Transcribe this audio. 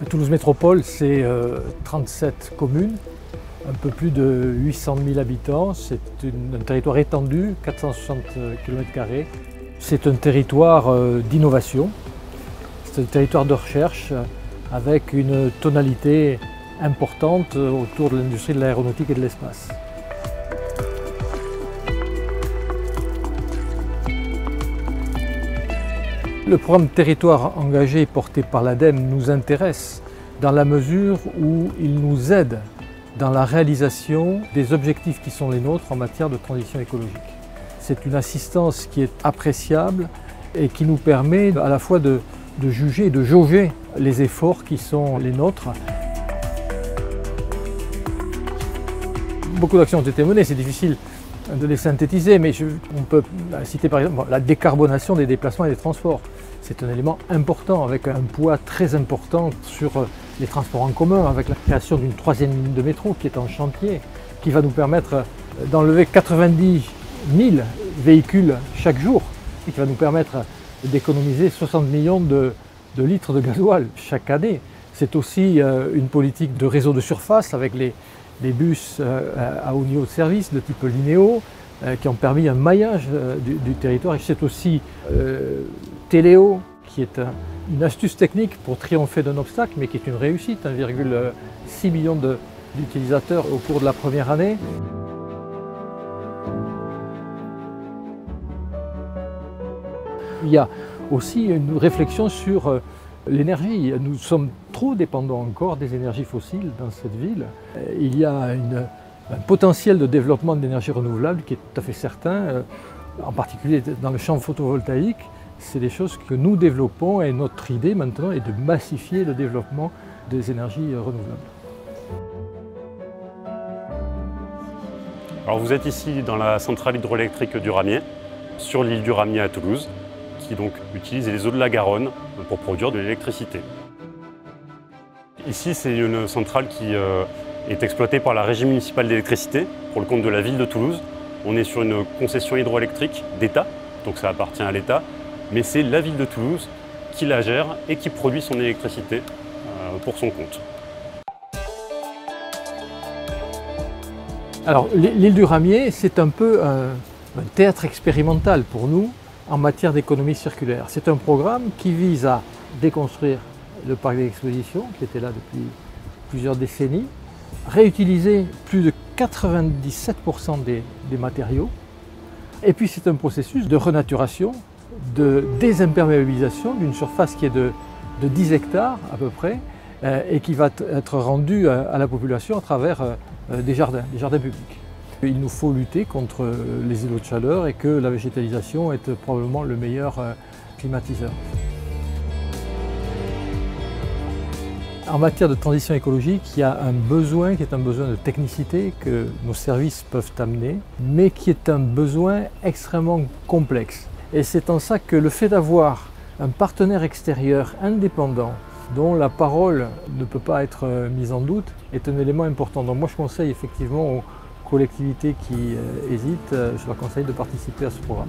Toulouse Métropole, c'est 37 communes, un peu plus de 800 000 habitants. C'est un territoire étendu, 460 km². C'est un territoire d'innovation, c'est un territoire de recherche avec une tonalité importante autour de l'industrie de l'aéronautique et de l'espace. Le programme Territoire engagé porté par l'ADEME nous intéresse dans la mesure où il nous aide dans la réalisation des objectifs qui sont les nôtres en matière de transition écologique. C'est une assistance qui est appréciable et qui nous permet à la fois de juger et de jauger les efforts qui sont les nôtres. Beaucoup d'actions ont été menées, c'est difficile de les synthétiser, mais on peut citer par exemple la décarbonation des déplacements et des transports. C'est un élément important avec un poids très important sur les transports en commun, avec la création d'une 3e ligne de métro qui est en chantier, qui va nous permettre d'enlever 90 000 véhicules chaque jour et qui va nous permettre d'économiser 60 millions de litres de gasoil chaque année. C'est aussi une politique de réseau de surface avec les bus à haut niveau de service de type Linéo qui ont permis un maillage du territoire. Et c'est aussi Téléo qui est une astuce technique pour triompher d'un obstacle mais qui est une réussite, 1,6 million d'utilisateurs au cours de la première année. Il y a aussi une réflexion sur l'énergie. Nous sommes trop dépendants encore des énergies fossiles dans cette ville. Il y a un potentiel de développement d'énergie renouvelable qui est tout à fait certain, en particulier dans le champ photovoltaïque. C'est des choses que nous développons et notre idée maintenant est de massifier le développement des énergies renouvelables. Alors vous êtes ici dans la centrale hydroélectrique du Ramier, sur l'île du Ramier à Toulouse, qui donc utilise les eaux de la Garonne pour produire de l'électricité. Ici, c'est une centrale qui est exploitée par la Régie municipale d'électricité pour le compte de la ville de Toulouse. On est sur une concession hydroélectrique d'État, donc ça appartient à l'État, mais c'est la ville de Toulouse qui la gère et qui produit son électricité pour son compte. Alors, l'île du Ramier, c'est un peu un théâtre expérimental pour nous en matière d'économie circulaire. C'est un programme qui vise à déconstruire le parc d'exposition qui était là depuis plusieurs décennies, réutiliser plus de 97% des matériaux, et puis c'est un processus de renaturation, de désimperméabilisation d'une surface qui est de 10 hectares à peu près, et qui va être rendue à la population à travers des jardins publics. Il nous faut lutter contre les îlots de chaleur et que la végétalisation est probablement le meilleur climatiseur. En matière de transition écologique, il y a un besoin qui est un besoin de technicité que nos services peuvent amener, mais qui est un besoin extrêmement complexe. Et c'est en ça que le fait d'avoir un partenaire extérieur indépendant dont la parole ne peut pas être mise en doute est un élément important. Donc moi je conseille effectivement aux collectivités qui hésitent, je leur conseille de participer à ce programme.